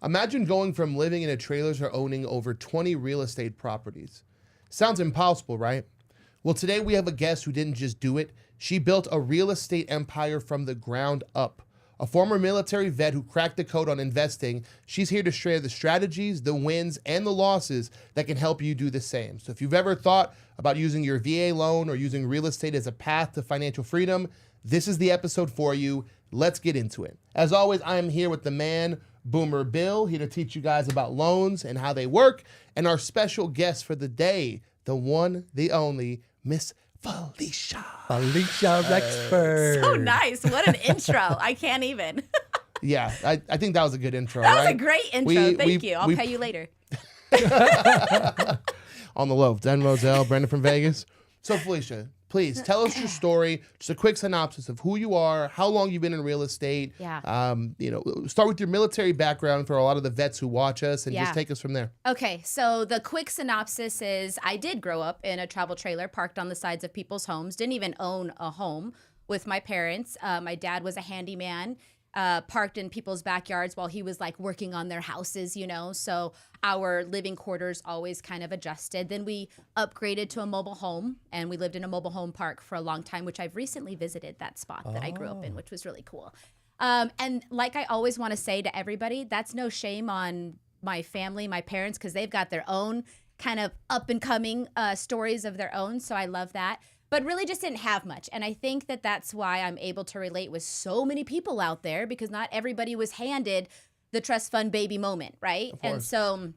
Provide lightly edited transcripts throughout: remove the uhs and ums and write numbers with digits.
Imagine going from living in a trailer to owning over 20 real estate properties. Sounds impossible, right? Well, today we have a guest who didn't just do it. She built a real estate empire from the ground up. A former military vet who cracked the code on investing, she's here to share the strategies, the wins, and the losses that can help you do the same. So if you've ever thought about using your VA loan or using real estate as a path to financial freedom, this is the episode for you. Let's get into it. As always, I am here with the man, Boomer Bill, here to teach you guys about loans and how they work, and our special guest for the day, the one, the only, Miss Felicia. Felicia Rexford. So nice. What an intro. I can't even. Yeah, I think that was a good intro, That was right? a great intro. Thank you. I'll pay you later. On the low, Den Roselle, Brandon from Vegas. So Felicia, please tell us your story. Just a quick synopsis of who you are, how long you've been in real estate. Yeah. Start with your military background for a lot of the vets who watch us, and Yeah. just take us from there. Okay, so the quick synopsis is I did grow up in a travel trailer parked on the sides of people's homes. Didn't even own a home with my parents. My dad was a handyman, parked in people's backyards while he was like working on their houses, So our living quarters always kind of adjusted. Then we upgraded to a mobile home, and we lived in a mobile home park for a long time, which I've recently visited that spot that I grew up in, which was really cool. And like I always want to say to everybody, that's no shame on my family, my parents, because they've got their own kind of up and coming stories of their own. So I love that. But really just didn't have much. And I think that that's why I'm able to relate with so many people out there, because not everybody was handed the trust fund baby moment, right? And so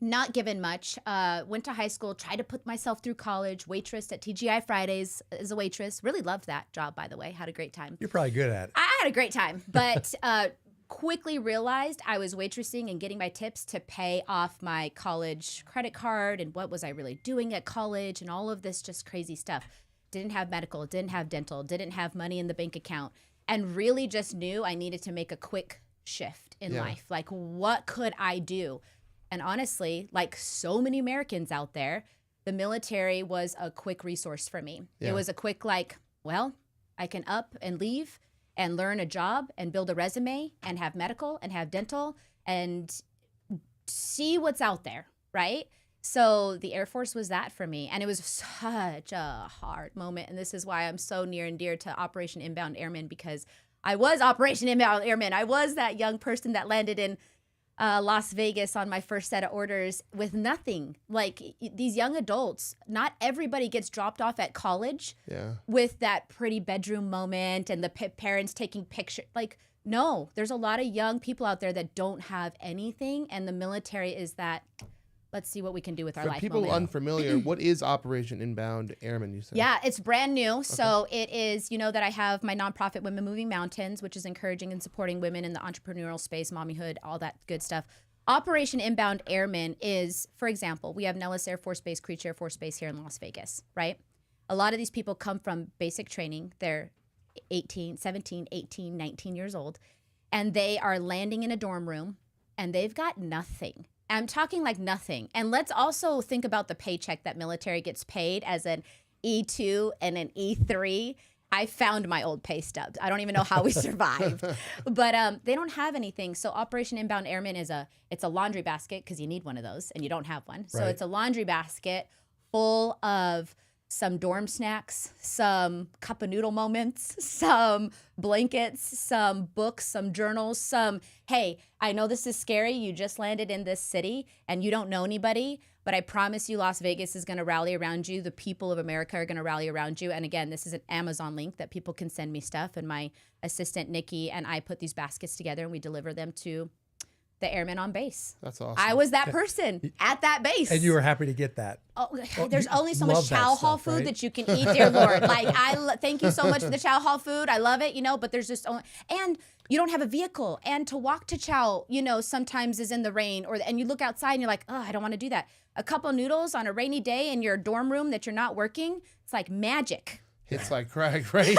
not given much. Went to high school, tried to put myself through college, waitress at TGI Fridays as a waitress. Really loved that job, by the way. Had a great time. You're probably good at it. I had a great time, but quickly realized I was waitressing and getting my tips to pay off my college credit card, and what was I really doing at college, and all of this just crazy stuff. Didn't have medical, didn't have dental, didn't have money in the bank account, and really just knew I needed to make a quick shift in life. Like, what could I do? And honestly, like so many Americans out there, the military was a quick resource for me. Yeah. It was a quick, like, well, I can up and leave and learn a job and build a resume and have medical and have dental and see what's out there, right? So the Air Force was that for me. And it was such a hard moment. And this is why I'm so near and dear to Operation Inbound Airman, because I was Operation Inbound Airman. I was that young person that landed in Las Vegas on my first set of orders with nothing. Like these young adults, not everybody gets dropped off at college with that pretty bedroom moment and the parents taking pictures. Like, no, there's a lot of young people out there that don't have anything. And the military is that, let's see what we can do with our life. For people moment. unfamiliar, what is Operation Inbound Airman, you said? Yeah, it's brand new. So it is, that I have my nonprofit Women Moving Mountains, which is encouraging and supporting women in the entrepreneurial space, mommyhood, all that good stuff. Operation Inbound Airmen is, for example, we have Nellis Air Force Base, Creech Air Force Base here in Las Vegas, right? A lot of these people come from basic training. They're 17, 18, 19 years old, and they are landing in a dorm room, and they've got nothing. I'm talking like nothing. And let's also think about the paycheck that military gets paid as an E2 and an E3. I found my old pay stubs. I don't even know how we survived. But they don't have anything. So Operation Inbound Airman it's a laundry basket, because you need one of those and you don't have one. So it's a laundry basket full of some dorm snacks, some cup of noodle moments, some blankets, some books, some journals, some, hey, I know this is scary. You just landed in this city and you don't know anybody, but I promise you Las Vegas is going to rally around you. The people of America are going to rally around you. And again, this is an Amazon link that people can send me stuff. And my assistant, Nikki, and I put these baskets together and we deliver them to the airmen on base. That's awesome. I was that person at that base. And you were happy to get that. Oh, there's only so much love that chow hall stuff, food right? that you can eat, dear Lord. Like, thank you so much for the chow hall food. I love it, but there's just only, and you don't have a vehicle. And to walk to chow, sometimes is in the rain, and you look outside and you're like, oh, I don't want to do that. A couple noodles on a rainy day in your dorm room that you're not working, it's like magic. Hits like crack, right?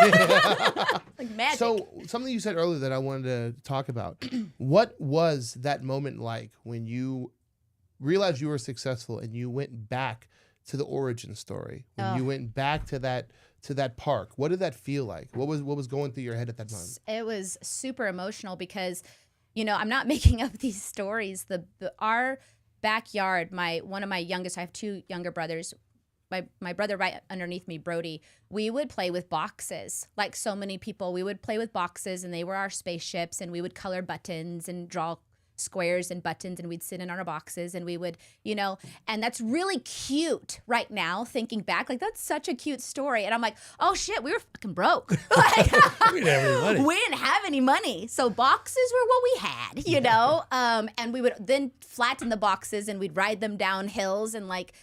Like magic. So something you said earlier that I wanted to talk about. What was that moment like when you realized you were successful and you went back to the origin story? When you went back to that park, what did that feel like? What was going through your head at that moment? It was super emotional because I'm not making up these stories. Our backyard, one of my youngest, I have two younger brothers. My brother right underneath me, Brody, we would play with boxes. Like so many people, we would play with boxes, and they were our spaceships, and we would color buttons and draw squares and buttons, and we'd sit in our boxes, and we would, and that's really cute right now, thinking back, like that's such a cute story. And I'm like, oh shit, we were fucking broke. Like, We didn't have any money. we didn't have any money. So boxes were what we had, and we would then flatten the boxes and we'd ride them down hills, and like,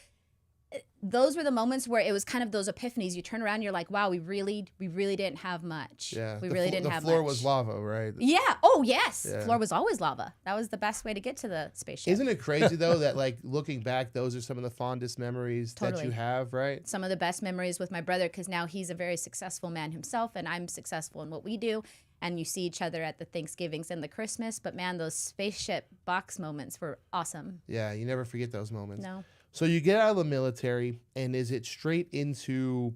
those were the moments where it was kind of those epiphanies. You turn around, you're like, wow, we really didn't have much. Yeah. We really didn't have much. The floor was lava, right? Yeah. Oh, yes. Yeah. The floor was always lava. That was the best way to get to the spaceship. Isn't it crazy though that like looking back, those are some of the fondest memories that Totally. you have, right? Some of the best memories with my brother, because now he's a very successful man himself, and I'm successful in what we do. And you see each other at the Thanksgivings and the Christmas. But man, those spaceship box moments were awesome. Yeah, you never forget those moments. No. So you get out of the military, and is it straight into,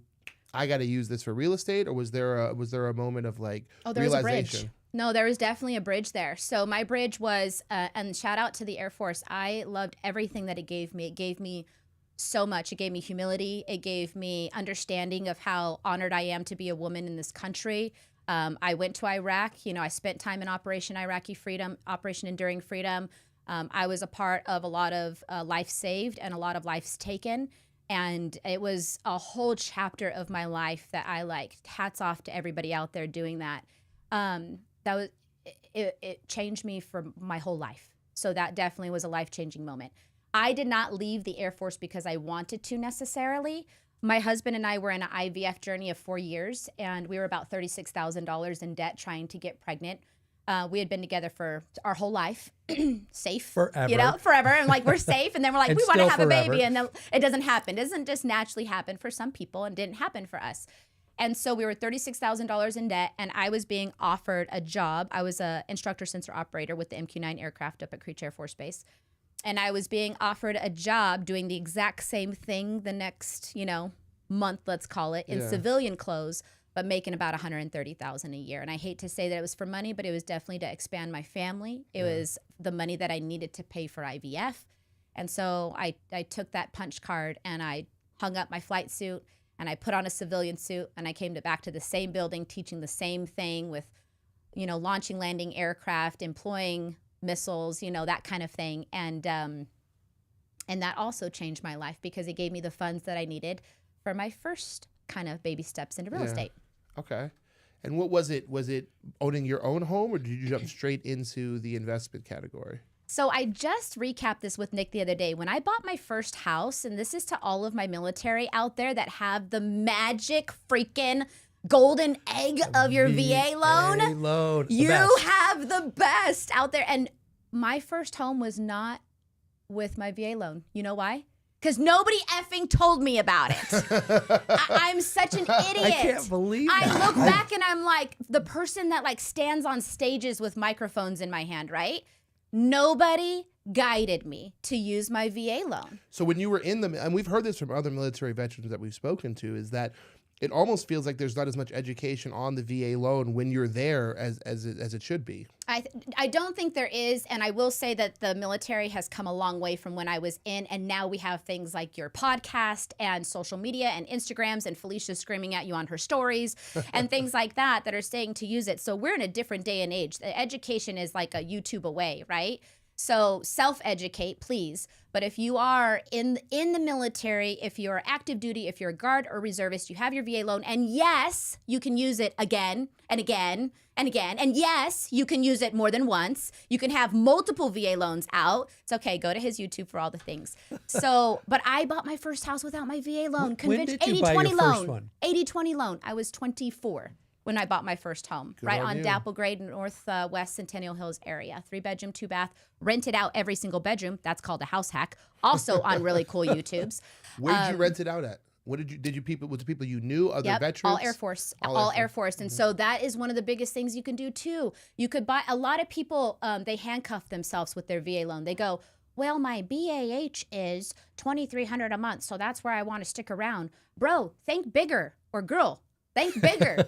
I got to use this for real estate, or was there a moment of like There was a realization? bridge. No, there was definitely a bridge there. So my bridge was, and shout out to the Air Force. I loved everything that it gave me. It gave me so much. It gave me humility. It gave me understanding of how honored I am to be a woman in this country. I went to Iraq. I spent time in Operation Iraqi Freedom, Operation Enduring Freedom. I was a part of a lot of life saved and a lot of lives taken. And it was a whole chapter of my life that I liked. Hats off to everybody out there doing that. It changed me for my whole life. So that definitely was a life-changing moment. I did not leave the Air Force because I wanted to necessarily. My husband and I were in an IVF journey of 4 years, and we were about $36,000 in debt trying to get pregnant. We had been together for our whole life, safe, Forever. forever. And like, we're safe. And then we're like, And we want to still have a forever. baby. And then it doesn't happen. It doesn't just naturally happen for some people, and didn't happen for us. And so we were $36,000 in debt, and I was being offered a job. I was an instructor sensor operator with the MQ-9 aircraft up at Creech Air Force Base. And I was being offered a job doing the exact same thing the next, month, let's call it, in Yeah. civilian clothes, but making about $130,000 a year. And I hate to say that it was for money, but it was definitely to expand my family. It was the money that I needed to pay for IVF. And so I took that punch card, and I hung up my flight suit, and I put on a civilian suit, and I came back to the same building teaching the same thing with, launching, landing aircraft, employing missiles, that kind of thing. And that also changed my life because it gave me the funds that I needed for my first kind of baby steps into real Yeah. estate. Okay. And what was it? Was it owning your own home, or did you jump straight into the investment category? So I just recapped this with Nick the other day. When I bought my first house, and this is to all of my military out there that have the magic freaking golden egg of your VA loan, the you best. have the best out there. And my first home was not with my VA loan. You know why? Because nobody effing told me about it. I'm such an idiot. I can't believe I that. look back and I'm like the person that like stands on stages with microphones in my hand, right? Nobody guided me to use my VA loan. So when you were in the, and we've heard this from other military veterans that we've spoken to, is that it almost feels like there's not as much education on the VA loan when you're there as it should be. I don't think there is, and I will say that the military has come a long way from when I was in, and now we have things like your podcast and social media and Instagrams and Felicia screaming at you on her stories and things like that are saying to use it. So we're in a different day and age. The education is like a YouTube away, right? So self-educate, please. But if you are in the military, if you're active duty, if you're a guard or reservist, you have your VA loan, and yes, you can use it again and again and again. And yes, you can use it more than once. You can have multiple VA loans out. It's okay. Go to his YouTube for all the things. So, but I bought my first house without my VA loan. When did you buy 80-20 your loan. first one? 80-20 loan. I was 24 when I bought my first home, Good right on on you. Dapplegrade, Northwest Centennial Hills area. 3-bedroom, 2-bath, rented out every single bedroom. That's called a house hack. Also on really cool YouTubes. Where did you rent it out at? What did you people, was it people you knew, other Yep, veterans? all Air Force, all Air Force. And so that is one of the biggest things you can do too. You could buy, a lot of people, they handcuff themselves with their VA loan. They go, well, my BAH is $2,300 a month, so that's where I want to stick around. Bro, think bigger, or girl. Think bigger.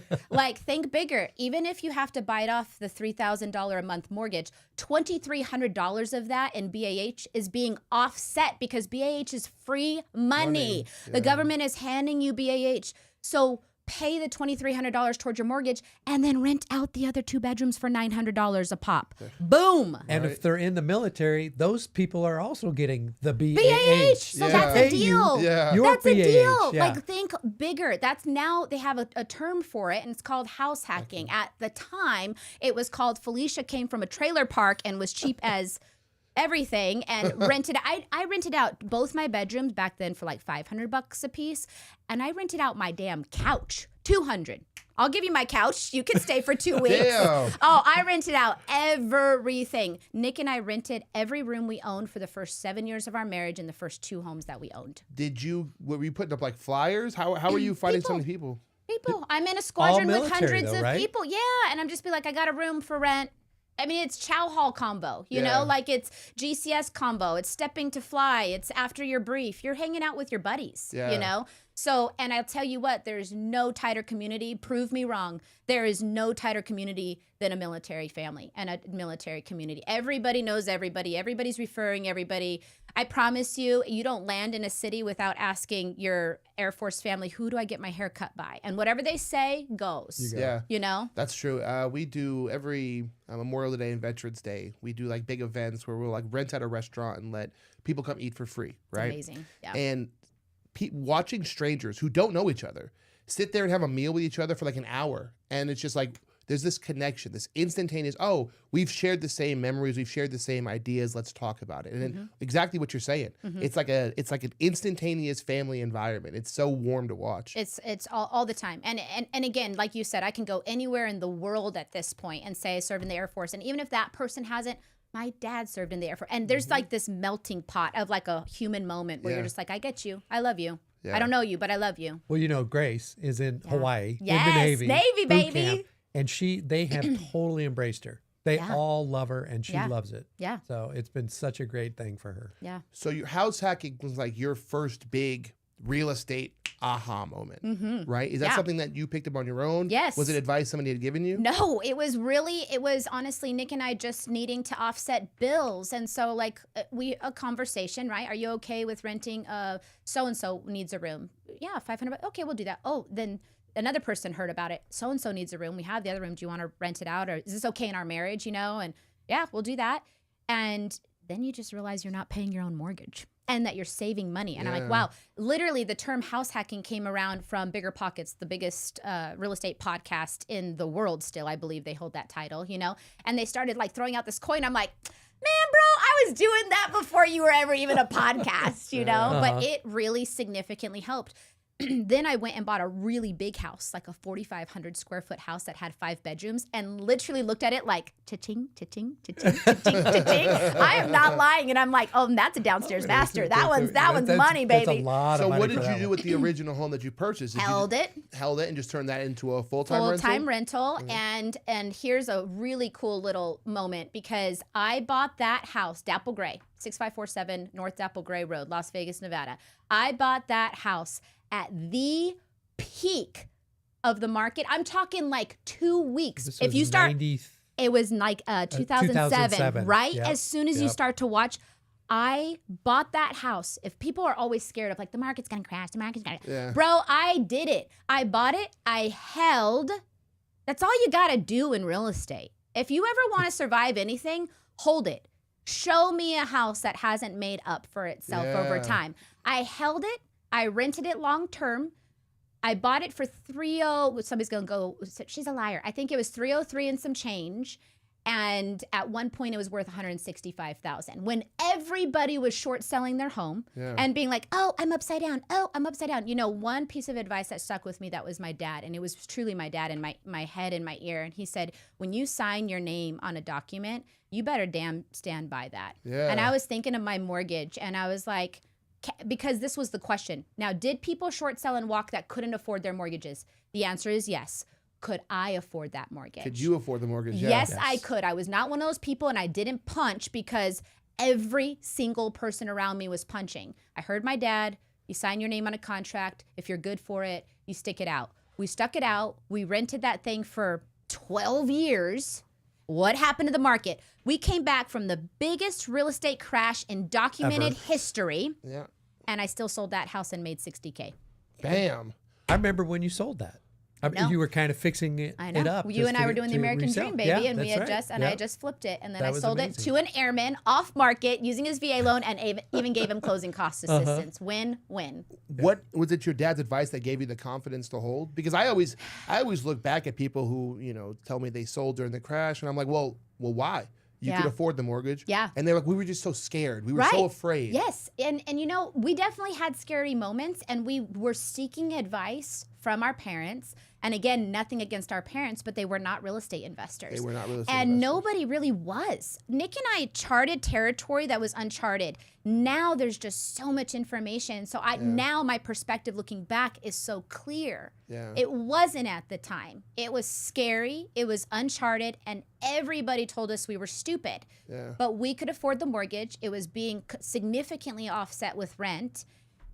Think bigger. Even if you have to bite off the $3,000 a month mortgage, $2,300 of that in BAH is being offset because BAH is free money. The government is handing you BAH. So pay the $2,300 towards your mortgage and then rent out the other 2 bedrooms for $900 a pop. Boom. And if they're in the military, those people are also getting the BAH. BAH. So that's a deal. Your That's a BAH, deal. yeah. Think bigger. That's now they have a term for it, and it's called house hacking. At the time, it was called Felicia came from a trailer park and was cheap as everything and rented. I rented out both my bedrooms back then for like $500 a piece, and I rented out my damn couch, $200. I'll give you my couch. You can stay for 2 weeks. Damn. Oh, I rented out everything. Nick and I rented every room we owned for the first 7 years of our marriage and the first 2 homes that we owned. Were you putting up like flyers? How were you finding so many people? People. I'm in a squadron with military, hundreds though, of right? people. Yeah. And I'm just be like, I got a room for rent. I mean, it's chow hall combo, you Yeah. know, like it's GCS combo. It's stepping to fly. It's after your brief. You're hanging out with your buddies, Yeah. you know? So, and I'll tell you what, there's no tighter community. Prove me wrong. There is no tighter community than a military family and a military community. Everybody knows everybody. Everybody's referring everybody. I promise you, you don't land in a city without asking your Air Force family, who do I get my hair cut by? And whatever they say goes, Yeah. you know? That's true. We do every Memorial Day and Veterans Day. We do like big events where we'll like rent out a restaurant and let people come eat for free, right? Amazing. Yeah. And watching strangers who don't know each other sit there and have a meal with each other for like an hour, and it's just like there's this connection, this instantaneous. Oh, we've shared the same memories, we've shared the same ideas. Let's talk about it. And then exactly what you're saying. It's like an instantaneous family environment. It's so warm to watch. It's all the time. And again, like you said, I can go anywhere in the world at this point and say I served in the Air Force. And even if that person hasn't, my dad served in the Air Force. And there's like this melting pot of like a human moment where Yeah. you're just like, I get you. I love you. Yeah. I don't know you, but I love you. Well, you know, Grace is in Hawaii Yes, in the Navy. Navy, boot baby. camp, and they have totally embraced her. They Yeah. all love her, and she Yeah. loves it. Yeah. So it's been such a great thing for her. Yeah. So your house hacking was like your first big real estate aha moment, right? Is that Yeah. something that you picked up on your own? Yes. Was it advice somebody had given you? No, it was honestly Nick and I just needing to offset bills. And so like a conversation, right? Are you okay with renting so-and-so needs a room? Yeah, $500. Okay, we'll do that. Oh, then another person heard about it. So-and-so needs a room. We have the other room. Do you want to rent it out? Or is this okay in our marriage, you know? And yeah, we'll do that. And then you just realize you're not paying your own mortgage and that you're saving money. And I'm like, wow, literally the term house hacking came around from Bigger Pockets, the biggest real estate podcast in the world still. I believe they hold that title, you know? And they started like throwing out this coin. I'm like, man, bro, I was doing that before you were ever even a podcast, you know? But it really significantly helped. Then I went and bought a really big house, like a 4,500 square foot house that had 5 bedrooms, and literally looked at it like cha-ching, cha-ching, cha-ching, cha-ching, cha-ching. I am not lying, and I'm like, oh, that's a downstairs master. That one's money, baby. That's a lot So of money what for did you that do one. with the original home that you purchased? Did you Held it. Held it and just turned that into a full-time rental? Full-time rental. And here's a really cool little moment because I bought that house, Dapple Gray, 6547 North Dapple Gray Road, Las Vegas, Nevada. I bought that house at the peak of the market. I'm talking like 2 weeks. This If was you start, 90 it was like 2007, 2007, right? yep, As soon as you yep. start to watch, I bought that house. If people are always scared of like the market's gonna crash, the market's gonna, Yeah. bro, I did it. I bought it. I held. That's all you gotta do in real estate. If you ever want to survive anything, hold it. Show me a house that hasn't made up for itself over Yeah. time. I held it. I rented it long term. I bought it for $300. Somebody's gonna go, she's a liar. I think it was $303 and some change. And at one point, it was worth $165,000. When everybody was short selling their home and being like, "Oh, I'm upside down. Oh, I'm upside down." You know, one piece of advice that stuck with me, that was my dad, and it was truly my dad in my head and my ear. And he said, "When you sign your name on a document, you better damn stand by that." Yeah. And I was thinking of my mortgage, and I was like, because this was the question. Now, did people short sell and walk that couldn't afford their mortgages? The answer is yes. Could I afford that mortgage? Could you afford the mortgage? Yeah. Yes, I could. I was not one of those people, and I didn't punch because every single person around me was punching. I heard my dad, you sign your name on a contract. If you're good for it, you stick it out. We stuck it out. We rented that thing for 12 years. What happened to the market? We came back from the biggest real estate crash in documented history, Yeah. and I still sold that house and made $60K. Bam. I remember when you sold that. know. You were kind of fixing it, I know. up. You just and I to- were doing the to American resell. Dream, baby, Yeah, and we that's had right. I Yeah. had just flipped it, and then That I was sold amazing. it to an airman off market using his VA loan, and even gave him closing cost assistance. Win-win. What was it? Your dad's advice that gave you the confidence to hold? Because I always look back at people who tell me they sold during the crash, and I'm like, well, why? You could Yeah. afford the mortgage. Yeah. And they're like, we were just so scared. We were so afraid. Yes, and we definitely had scary moments, and we were seeking advice from our parents. And again, nothing against our parents, but they were not real estate investors. They were not real estate and investors. nobody really was. Nick and I charted territory that was uncharted. Now there's just so much information. So now my perspective looking back is so clear. Yeah. It wasn't at the time. It was scary. It was uncharted, and everybody told us we were stupid. Yeah. But we could afford the mortgage. It was being significantly offset with rent.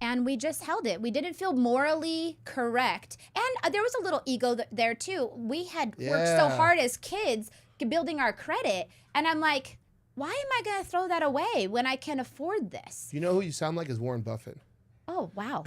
And we just held it. We didn't feel morally correct. And there was a little ego there too. We had worked so Yeah. hard as kids building our credit. And I'm like, why am I going to throw that away when I can afford this? You know who you sound like is Warren Buffett. Oh, wow.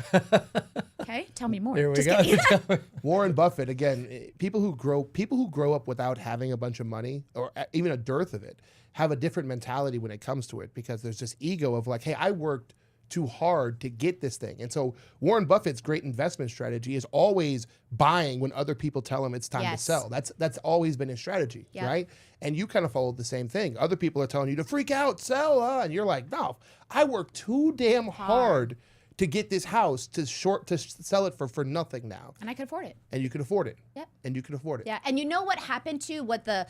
Okay, tell me more. There we Just go. kidding. Warren Buffett, again, people who grow up without having a bunch of money or even a dearth of it have a different mentality when it comes to it, because there's this ego of like, hey, I worked too hard to get this thing. And so Warren Buffett's great investment strategy is always buying when other people tell him it's time to Yes. sell. That's always been his strategy, Yeah. right? And you kind of followed the same thing. Other people are telling you to freak out, sell, and you're like, no, I worked too damn hard to get this house to sell it for nothing now. And I could afford it. And you could afford it. Yep. And you could afford it. Yeah, and you know what happened to what the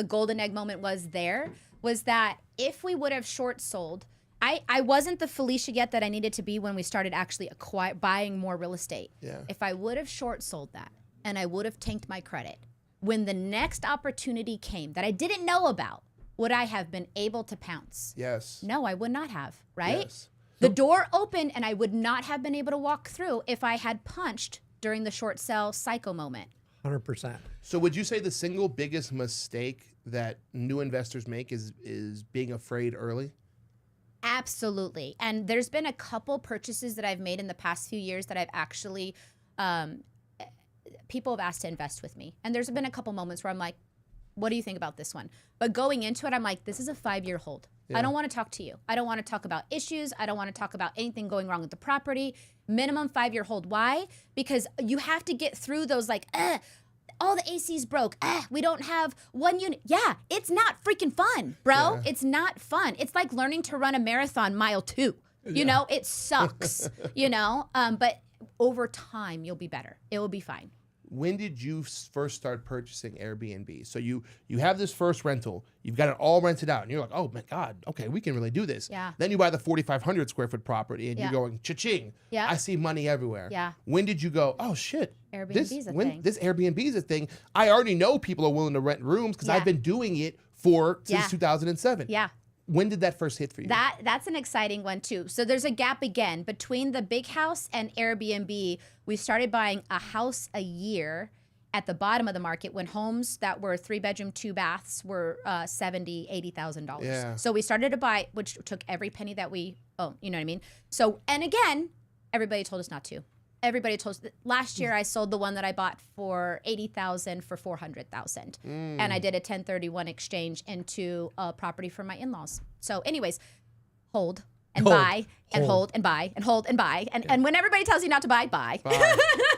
golden egg moment was there was that if we would have short sold, I wasn't the Felicia yet that I needed to be when we started actually buying more real estate. Yeah. If I would have short sold that and I would have tanked my credit, when the next opportunity came that I didn't know about, would I have been able to pounce? Yes. No, I would not have, right? Yes. The door opened and I would not have been able to walk through if I had punched during the short sell psycho moment. 100%. So would you say the single biggest mistake that new investors make is being afraid early? Absolutely. And there's been a couple purchases that I've made in the past few years that I've actually, people have asked to invest with me. And there's been a couple moments where I'm like, what do you think about this one? But going into it, I'm like, this is a 5-year hold. Yeah. I don't want to talk to you. I don't want to talk about issues. I don't want to talk about anything going wrong with the property. Minimum 5-year hold. Why? Because you have to get through those like, all the AC's broke. We don't have one unit. Yeah, it's not freaking fun, bro. Yeah. It's not fun. It's like learning to run a marathon mile 2. You know, it sucks, but over time, you'll be better. It will be fine. When did you first start purchasing Airbnb? So you have this first rental, you've got it all rented out, and you're like, oh my God, okay, we can really do this. Yeah. Then you buy the 4,500 square foot property, and Yeah. you're going, cha-ching. Yeah. I see money everywhere. Yeah. When did you go, oh shit, Airbnb's a thing. this Airbnb's a thing? I already know people are willing to rent rooms because Yeah. I've been doing it since Yeah. 2007. Yeah. When did that first hit for you? That's an exciting one too. So there's a gap again between the big house and Airbnb. We started buying a house a year at the bottom of the market when homes that were 3-bedroom, 2 baths were $70,000, $80,000. Yeah. So we started to buy, which took every penny that we own. You know what I mean? So, and again, everybody told us not to. Everybody told us last year I sold the one that I bought for $80,000 for $400,000, and I did a 1031 exchange into a property for my in-laws. So, anyways, hold and Hold. buy and hold and buy and hold and buy, and when everybody tells you not to buy, buy.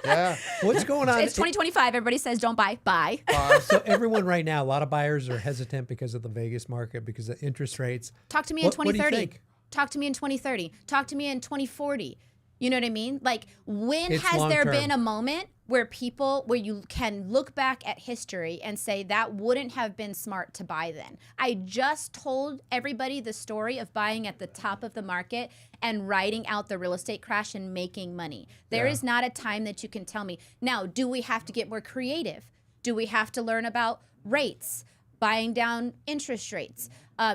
Yeah. What's going on? It's 2025. Everybody says don't buy, buy. So everyone right now, a lot of buyers are hesitant because of the Vegas market, because of interest rates. Talk to me in What do you 2030. think? Talk to me in 2030. Talk to me in 2040. You know what I mean? Like, when It's has long there term. been a moment where you can look back at history and say that wouldn't have been smart to buy then? I just told everybody the story of buying at the top of the market and riding out the real estate crash and making money. There is not a time that you can tell me. Now, do we have to get more creative? Do we have to learn about rates? buying down interest rates?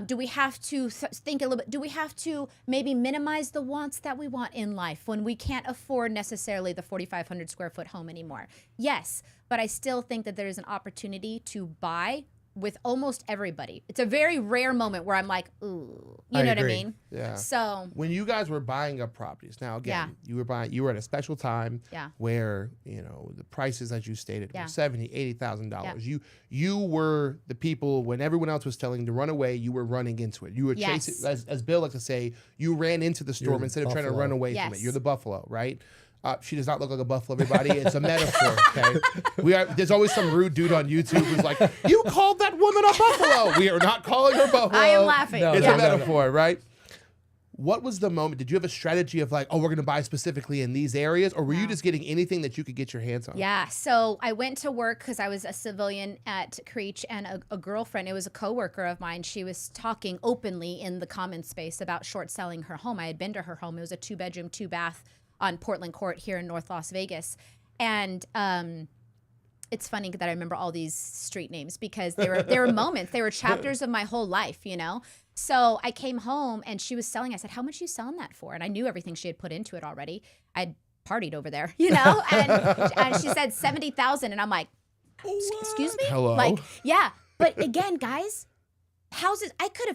Do we have to think a little bit? Do we have to maybe minimize the wants that we want in life when we can't afford necessarily the 4,500 square foot home anymore? Yes, but I still think that there is an opportunity to buy with almost everybody. It's a very rare moment where I'm like, ooh, you know what I agree. mean? Yeah. So When you guys were buying up properties, now again, you were at a special time Yeah. where, the prices, as you stated, Yeah. were $70,000, $80,000. You were the people when everyone else was telling you to run away, you were running into it. You were Yes. chasing, as Bill likes to say, you ran into the storm the instead of trying to buffalo. run away from it. Yes. You're the buffalo, right? She does not look like a buffalo, everybody. It's a metaphor, okay? There's always some rude dude on YouTube who's like, you called that woman a buffalo. We are not calling her buffalo. I am laughing. No, It's no, a no, no. metaphor, right? What was the moment? Did you have a strategy of like, oh, we're going to buy specifically in these areas? Or were you just getting anything that you could get your hands on? Yeah, so I went to work because I was a civilian at Creech, and a girlfriend, it was a coworker of mine, she was talking openly in the common space about short selling her home. I had been to her home. It was a 2-bedroom, 2-bath on Portland Court here in North Las Vegas. And it's funny that I remember all these street names because they were moments, they were chapters of my whole life, So I came home and she was selling. I said, how much are you selling that for? And I knew everything she had put into it already. I'd partied over there, and she said 70,000, and I'm like, excuse me? Hello? Like, yeah. But again, guys, houses, I could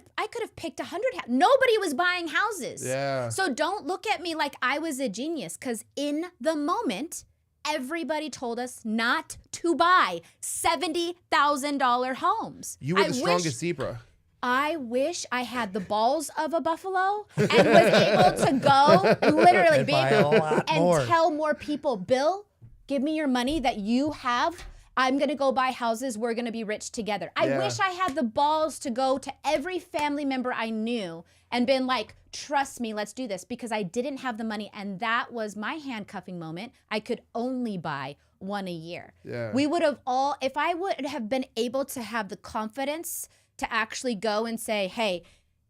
have picked 100. Nobody was buying houses. Yeah. So don't look at me like I was a genius, because in the moment, everybody told us not to buy $70,000 homes. You were the strongest zebra. I wish I had the balls of a buffalo and was able to go literally And buy a lot and more. tell more people, Bill, give me your money that you have. I'm going to go buy houses. We're going to be rich together. I Yeah. wish I had the balls to go to every family member I knew and been like, trust me, let's do this, because I didn't have the money. And that was my handcuffing moment. I could only buy one a year. Yeah. We would have all, if I would have been able to have the confidence to actually go and say, hey,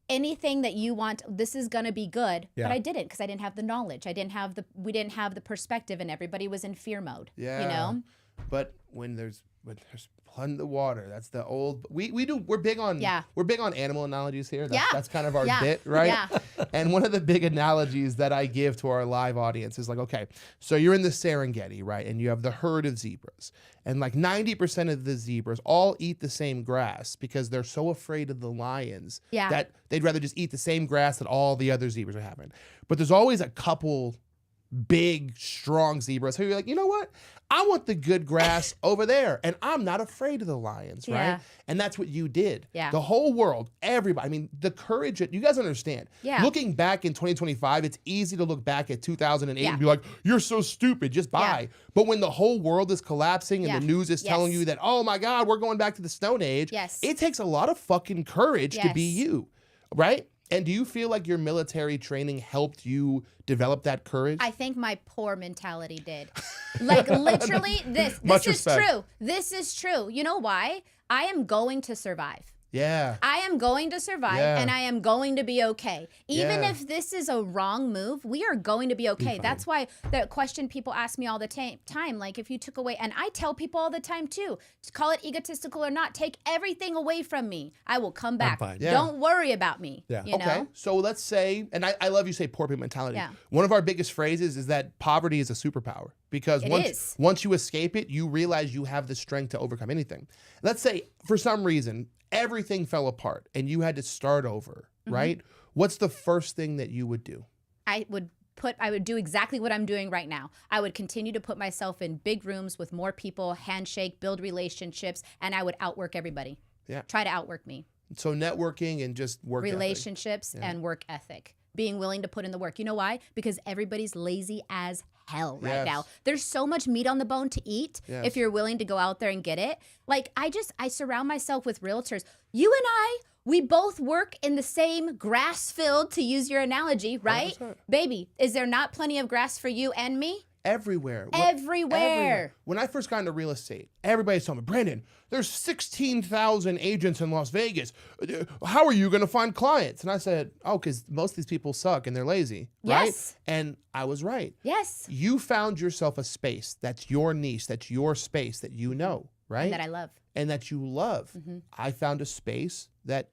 anything that you want, this is going to be good. Yeah. But I didn't, because I didn't have the knowledge. We didn't have the perspective, and everybody was in fear mode. Yeah. But when there's flood in the water, that's the old we're big on animal analogies here. That's kind of our bit, right? Yeah. And one of the big analogies that I give to our live audience is like, okay, so you're in the Serengeti, right? And you have the herd of zebras. And like 90% of the zebras all eat the same grass because they're so afraid of the lions that they'd rather just eat the same grass that all the other zebras are having. But there's always a couple big, strong zebras who you're like, you know what? I want the good grass over there, and I'm not afraid of the lions, right? Yeah. And that's what you did. Yeah. The whole world, everybody, I mean, the courage, you guys understand. Yeah. Looking back in 2025, it's easy to look back at 2008 and be like, you're so stupid, just buy. Yeah. But when the whole world is collapsing and Yeah. the news is telling Yes. you that, oh my God, we're going back to the Stone Age, Yes. it takes a lot of fucking courage to be Yes. you, right? And do you feel like your military training helped you develop that courage? I think my poor mentality did. Like, literally, this Much is respect. true. This is true. You know why? I am going to survive. Yeah. I am going to survive, Yeah. and I am going to be okay. Even Yeah. if this is a wrong move, we are going to be okay. fine. That's why the question people ask me all the time, like, if you took away, and I tell people all the time too, to call it egotistical or not, take everything away from me. I will come back. fine. Yeah. Don't worry about me. Yeah. You Okay, know? so let's say, and I love you say poor people mentality. Yeah. One of our biggest phrases is that poverty is a superpower because It once is. once you escape it, you realize you have the strength to overcome anything. Let's say for some reason everything fell apart and you had to start over, Mm-hmm. right? What's the first thing that you would do? I would do exactly what I'm doing right now. I would continue to put myself in big rooms with more people, handshake, build relationships, and I would outwork everybody. Yeah. Try to outwork me. So networking and just work ethic. Relationships and work ethic. Being willing to put in the work. You know why? Because everybody's lazy as hell right Yes. now. There's so much meat on the bone to eat Yes. if you're willing to go out there and get it. Like, I surround myself with realtors. You and I, we both work in the same grass field, to use your analogy, right? 100%. Baby, is there not plenty of grass for you and me? Everywhere. Everywhere. When I first got into real estate, everybody's telling me, Brandon, there's 16,000 agents in Las Vegas. How are you going to find clients? And I said, oh, because most of these people suck and they're lazy, right? Yes. And I was right. Yes. You found yourself a space that's your niche, that's your space that you know, right? And that I love. and that you love. Mm-hmm. I found a space that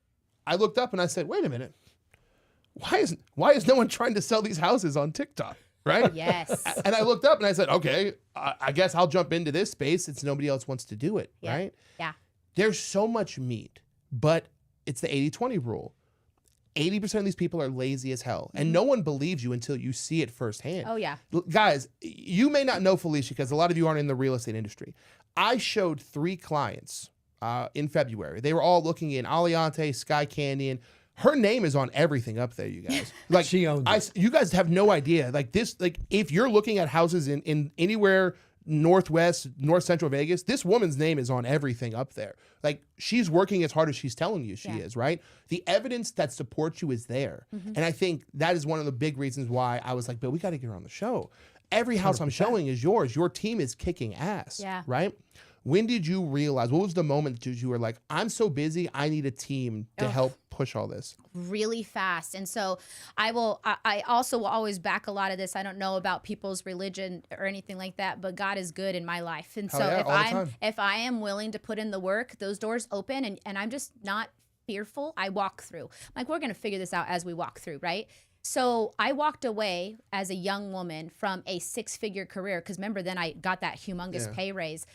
I looked up and I said, wait a minute, why is no one trying to sell these houses on TikTok? Right? Yes. And I looked up and I said, okay, I guess I'll jump into this space since nobody else wants to do it. Yeah. Right? Yeah. There's so much meat, but it's the 80-20 rule. 80% of these people are lazy as hell, and no one believes you until you see it firsthand. Oh, yeah. Guys, you may not know Felicia because a lot of you aren't in the real estate industry. I showed 3 clients in February. They were all looking in Aliante, Sky Canyon. Her name is on everything up there, you guys. Like She owns it. you guys have no idea. Like this, like if you're looking at houses in anywhere north central Vegas, this woman's name is on everything up there. Like she's working as hard as she's telling you she is, right? The evidence that supports you is there. And I think that is one of the big reasons why I was like, but we got to get her on the show. Every house I'm showing is yours. Your team is kicking ass, right? When did you realize, what was the moment that you were like, I'm so busy, I need a team to help push all this? Really fast. And so I also will always back a lot of this. I don't know about people's religion or anything like that, but God is good in my life. And so if I am willing to put in the work, those doors open and I'm just not fearful, I walk through. Like, we're going to figure this out as we walk through, right? So I walked away as a young woman from a 6-figure career. Because remember, then I got that humongous pay raise.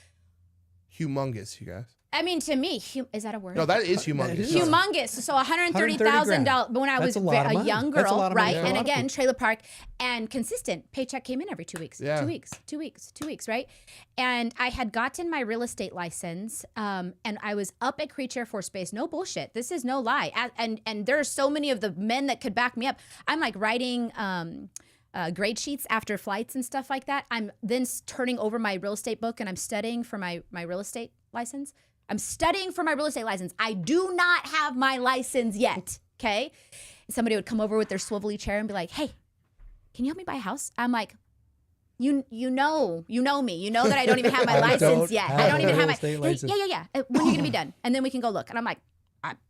Humongous, you guys. I mean, to me, is that a word? No, that is humongous. Humongous. So $130,000 when I was a young girl, right? Yeah. And again, trailer park and consistent. Paycheck came in every 2 weeks. Yeah. 2 weeks, right? And I had gotten my real estate license, and I was up at Creech Air Force Base. No bullshit. This is no lie. And there are so many of the men that could back me up. I'm like writing grade sheets after flights and stuff like that. I'm then turning over my real estate book and I'm studying for my real estate license. I'm studying for my real estate license. I do not have my license yet, okay? Somebody would come over with their swivelly chair and be like, hey, can you help me buy a house? I'm like, you know me. You know that I don't even have my license yet. I don't even have my, yeah. When are you gonna be done? And then we can go look. And I'm like,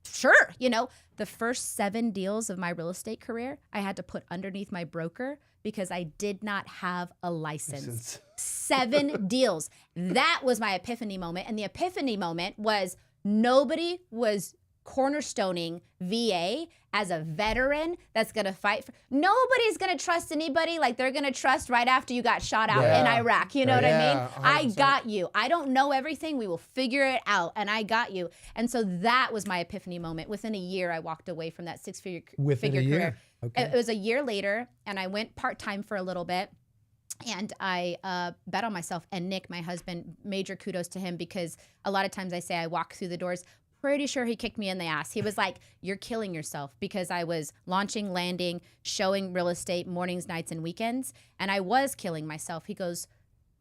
sure. The first 7 deals of my real estate career, I had to put underneath my broker because I did not have a license. 7 deals. That was my epiphany moment. And the epiphany moment was nobody was cornerstoning VA as a veteran that's going to fight for. Nobody's going to trust anybody like they're going to trust right after you got shot out in Iraq. You know what I mean? 100%. I got you. I don't know everything. We will figure it out. And I got you. And so that was my epiphany moment. Within a year, I walked away from that 6-figure career. Okay. It was a year later, and I went part-time for a little bit. And I bet on myself. And Nick, my husband, major kudos to him, because a lot of times I say I walk through the doors. Pretty sure he kicked me in the ass. He was like, you're killing yourself, because I was launching, landing, showing real estate mornings, nights, and weekends. And I was killing myself. He goes,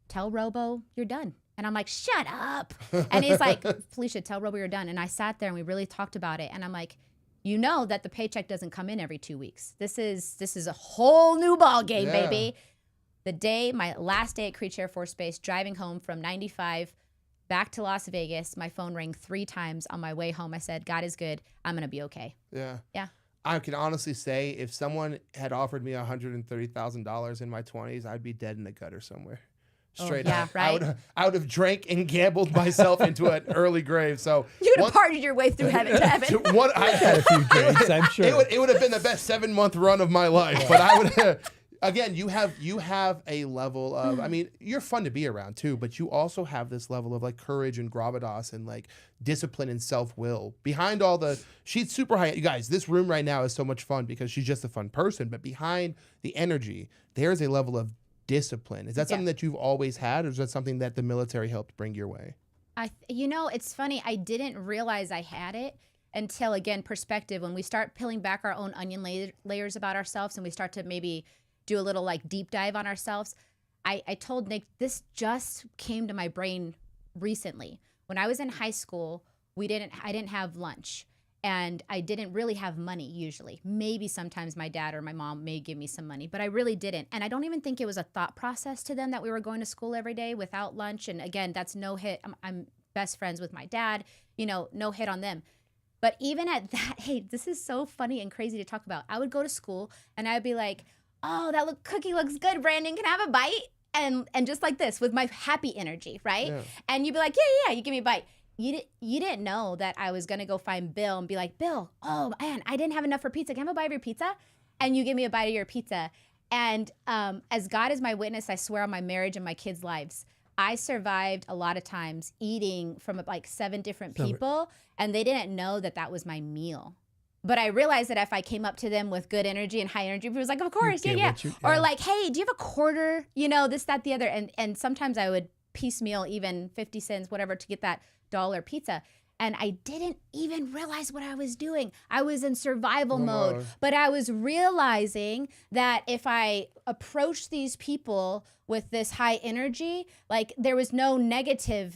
tell Robo you're done. And I'm like, shut up. And he's like, Felicia, tell Robo you're done. And I sat there and we really talked about it. And I'm like, you know that the paycheck doesn't come in every 2 weeks. This is a whole new ball game, baby. My last day at Creech Air Force Base, driving home from 95 back to Las Vegas, my phone rang 3 times on my way home. I said, God is good. I'm going to be okay. Yeah. I can honestly say if someone had offered me $130,000 in my 20s, I'd be dead in the gutter somewhere. Straight up. Right? I would have drank and gambled myself into an early grave. So you would have partied your way through heaven to heaven. I had a few drinks, I'm sure. It would have been the best 7-month run of my life. But I would again, you have a level of, I mean, you're fun to be around too, but you also have this level of like courage and gravitas and like discipline and self-will behind all the, she's super high. You guys, this room right now is so much fun because she's just a fun person, but behind the energy, there's a level of discipline. Is that something that you've always had, or is that something that the military helped bring your way? It's funny. I didn't realize I had it until, again, perspective. When we start peeling back our own onion layers about ourselves and we start to maybe do a little like deep dive on ourselves. I told Nick, this just came to my brain recently. When I was in high school, I didn't have lunch. And I didn't really have money usually. Maybe sometimes my dad or my mom may give me some money, but I really didn't. And I don't even think it was a thought process to them that we were going to school every day without lunch. And again, that's no hit. I'm best friends with my dad, no hit on them. But even at that, hey, this is so funny and crazy to talk about. I would go to school and I'd be like, oh, that cookie looks good, Brandon. Can I have a bite? And just like this with my happy energy, right? Yeah. And you'd be like, yeah, you give me a bite. you didn't know that I was gonna go find Bill and be like, Bill, oh man, I didn't have enough for pizza. Can I have a bite of your pizza? And you give me a bite of your pizza. And as God is my witness, I swear on my marriage and my kids' lives, I survived a lot of times eating from like 7 different people, and they didn't know that that was my meal. But I realized that if I came up to them with good energy and high energy, people was like, of course, yeah. Or like, hey, do you have a quarter? You know, this, that, the other. And sometimes I would piecemeal even 50 cents, whatever, to get that $1 pizza. And I didn't even realize what I was doing. I was in survival mode. But I was realizing that if I approached these people with this high energy, like there was no negative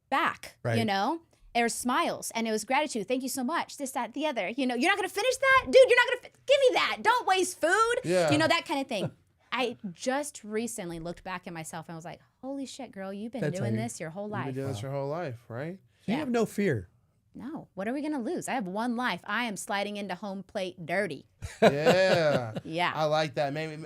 back, you know? There was smiles and it was gratitude. Thank you so much. This, that, the other. You know, you're not going to finish that? Dude, you're not going to, give me that. Don't waste food. Yeah. You know, that kind of thing. I just recently looked back at myself and I was like, holy shit, girl, you've been doing this your whole life. You've been doing this your whole life, right? You have no fear. No. What are we going to lose? I have one life. I am sliding into home plate dirty. Yeah. Yeah. I like that. Maybe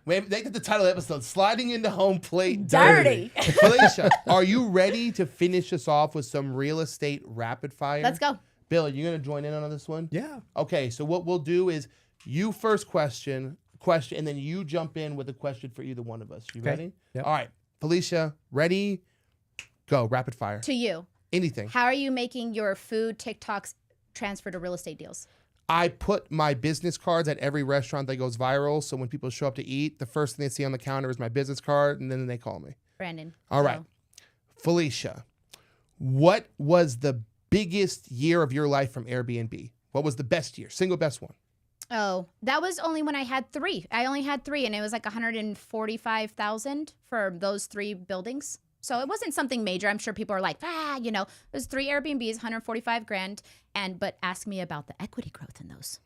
make that the title of the episode, Sliding into Home Plate Dirty. Felicia, are you ready to finish us off with some real estate rapid fire? Let's go. Bill, are you going to join in on this one? Yeah. Okay, so what we'll do is you first question, and then you jump in with a question for either one of us. You ready? Yep. All right. Felicia, ready? Go. Rapid fire. To you. Anything. How are you making your food TikToks transfer to real estate deals? I put my business cards at every restaurant that goes viral. So when people show up to eat, the first thing they see on the counter is my business card, and then they call me. Brandon. All right. Felicia, what was the biggest year of your life from Airbnb? What was the best year? Single best one? Oh, that was only when I had 3. I only had 3, and it was like 145,000 for those 3 buildings. So it wasn't something major. I'm sure people are like, you know, there's 3 Airbnbs, 145 grand. But ask me about the equity growth in those.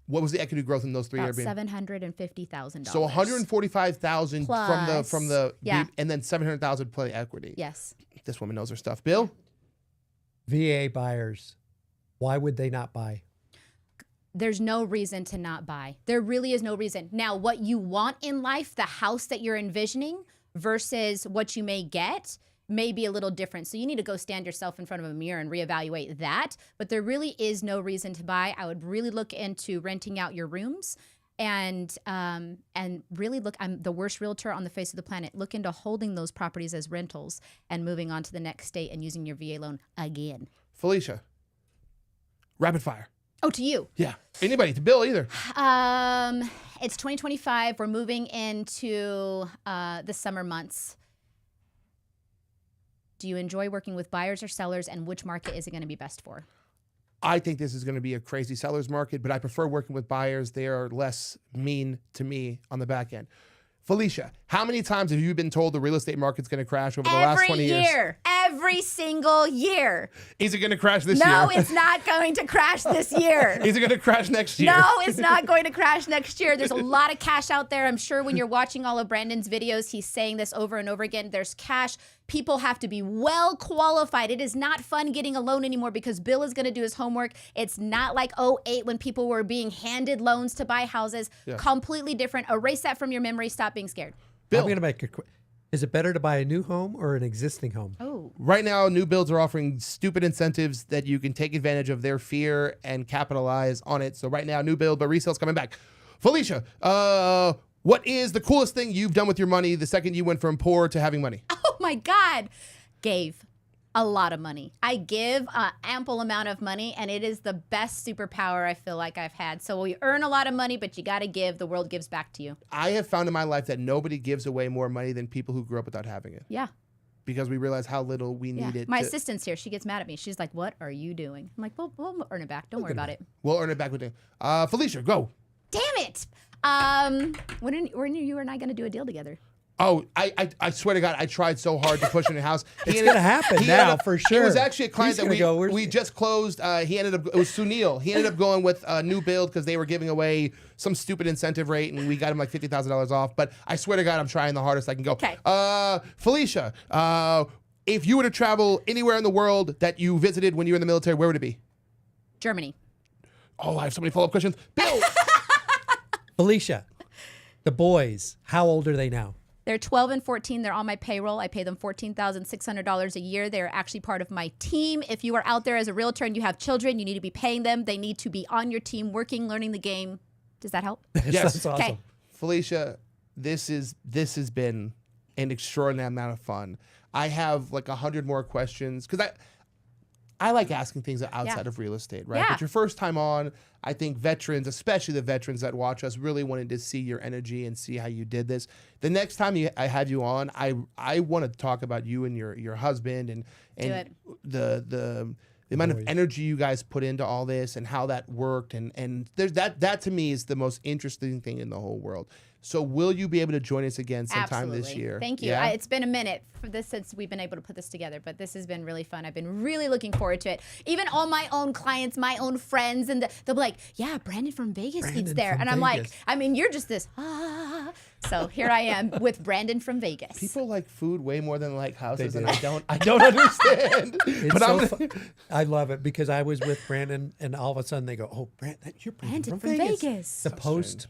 What was the equity growth in those 3 About Airbnb? $750,000. So 145,000 from the yeah. and then 700,000 play equity. Yes. This woman knows her stuff. Bill? VA buyers, why would they not buy? There's no reason to not buy. There really is no reason. Now, what you want in life, the house that you're envisioning versus what you may get, may be a little different. So you need to go stand yourself in front of a mirror and reevaluate that. But there really is no reason to buy. I would really look into renting out your rooms and really look, I'm the worst realtor on the face of the planet. Look into holding those properties as rentals and moving on to the next state and using your VA loan again. Felicia, rapid fire. Oh, to you. Yeah. Anybody, to Bill either. It's 2025. We're moving into the summer months. Do you enjoy working with buyers or sellers, and which market is it going to be best for? I think this is going to be a crazy seller's market, but I prefer working with buyers. They are less mean to me on the back end. Felicia, how many times have you been told the real estate market's going to crash over the last 20 years? Every single year. Is it going to crash this year? No, it's not going to crash this year. Is it going to crash next year? No, it's not going to crash next year. There's a lot of cash out there. I'm sure when you're watching all of Brandon's videos, he's saying this over and over again. There's cash. People have to be well qualified. It is not fun getting a loan anymore because Bill is going to do his homework. It's not like 2008 when people were being handed loans to buy houses. Yeah. Completely different. Erase that from your memory. Stop being scared. Bill. I'm going to make a quick. Is it better to buy a new home or an existing home? Oh. Right now, new builds are offering stupid incentives that you can take advantage of their fear and capitalize on it. So right now, new build, but resale's coming back. Felicia, what is the coolest thing you've done with your money the second you went from poor to having money? Oh my God. Gave a lot of money. I give an ample amount of money, and it is the best superpower I feel like I've had. So we earn a lot of money, but you got to give. The world gives back to you. I have found in my life that nobody gives away more money than people who grew up without having it. Yeah. Because we realize how little we Yeah. need it. My assistant's here. She gets mad at me. She's like, what are you doing? I'm like, well, we'll earn it back. Don't worry about it. We'll earn it back with you. Felicia, go. Damn it. When are you and I going to do a deal together? Oh, I swear to God, I tried so hard to push in the house. It's going to happen now, for sure. It was actually a client He's that gonna we just closed. He ended up, it was Sunil. He ended up going with a new build because they were giving away some stupid incentive rate, and we got him like $50,000 off. But I swear to God, I'm trying the hardest I can go. Okay. Felicia, if you were to travel anywhere in the world that you visited when you were in the military, where would it be? Germany. Oh, I have so many follow-up questions. Bill! Felicia, the boys, how old are they now? They're 12 and 14. They're on my payroll. I pay them $14,600 a year. They're actually part of my team. If you are out there as a realtor and you have children, you need to be paying them. They need to be on your team, working, learning the game. Does that help? Yes. That's awesome. Okay. Felicia, this has been an extraordinary amount of fun. I have like 100 more questions because I like asking things outside of real estate, right? Yeah. But your first time on, I think veterans, especially the veterans that watch us, really wanted to see your energy and see how you did this. The next time I have you on, I want to talk about you and your husband and the amount of energy you guys put into all this and how that worked. And there's that to me is the most interesting thing in the whole world. So will you be able to join us again sometime this Absolutely. year? Thank you. Yeah? It's been a minute for this since we've been able to put this together, but this has been really fun. I've been really looking forward to it. Even all my own clients, my own friends, and they'll be like, yeah, Brandon from Vegas eats there. from And I'm like, Vegas. I mean, you're just this, ah. So here I am with Brandon from Vegas. People like food way more than like houses, They and do. I don't understand. It's but so I'm fun. I love it because I was with Brandon, and all of a sudden they go, "Oh, you're Brandon from Vegas." The post,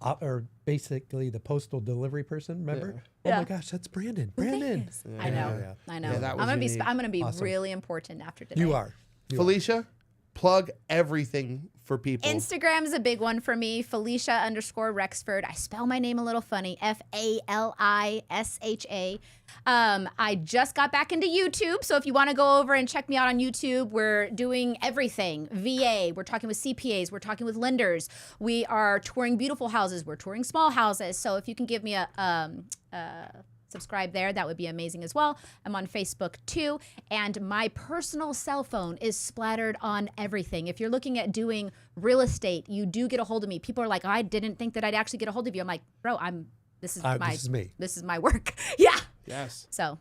or basically the postal delivery person. Remember? Yeah. Oh my gosh, that's Brandon. Brandon. Vegas. I know. Yeah. I know. Yeah, that was I'm unique. gonna be Awesome. really important after today. You are. Felicia, plug everything for people. Instagram is a big one for me. Felicia_Rexford. I spell my name a little funny. Falisha. I just got back into YouTube. So if you want to go over and check me out on YouTube, we're doing everything. VA. We're talking with CPAs. We're talking with lenders. We are touring beautiful houses. We're touring small houses. So if you can give me a subscribe there, that would be amazing as well. I'm on Facebook too, and my personal cell phone is splattered on everything. If you're looking at doing real estate, you do get a hold of me. People are like, I didn't think that I'd actually get a hold of you. I'm like, bro, this is me. This is my work. Yeah. Yes. So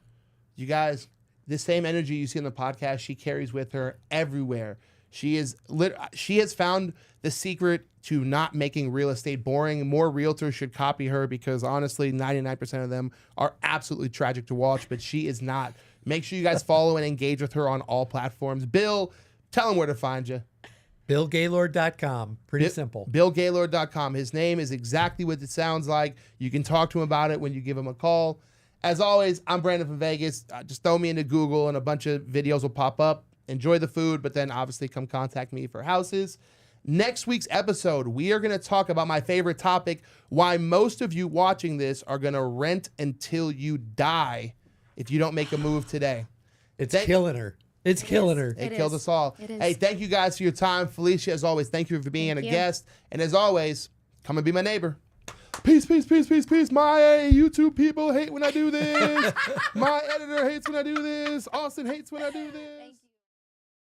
You guys, the same energy you see on the podcast, she carries with her everywhere. She has found the secret to not making real estate boring. More realtors should copy her because honestly, 99% of them are absolutely tragic to watch, but she is not. Make sure you guys follow and engage with her on all platforms. Bill, tell them where to find you. BillGaylord.com. Pretty simple. BillGaylord.com. His name is exactly what it sounds like. You can talk to him about it when you give him a call. As always, I'm Brandon from Vegas. Just throw me into Google and a bunch of videos will pop up. Enjoy the food, but then obviously come contact me for houses. Next week's episode, we are going to talk about my favorite topic, why most of you watching this are going to rent until you die if you don't make a move today. It's killing her. It's killing her. It It killed is. us all. It is. Hey, thank you guys for your time. Felicia, as always, thank you for being Thank a you. guest. And as always, come and be my neighbor. Peace, peace, peace, peace, peace. My YouTube people hate when I do this. My editor hates when I do this. Austin hates when I do this. thank you.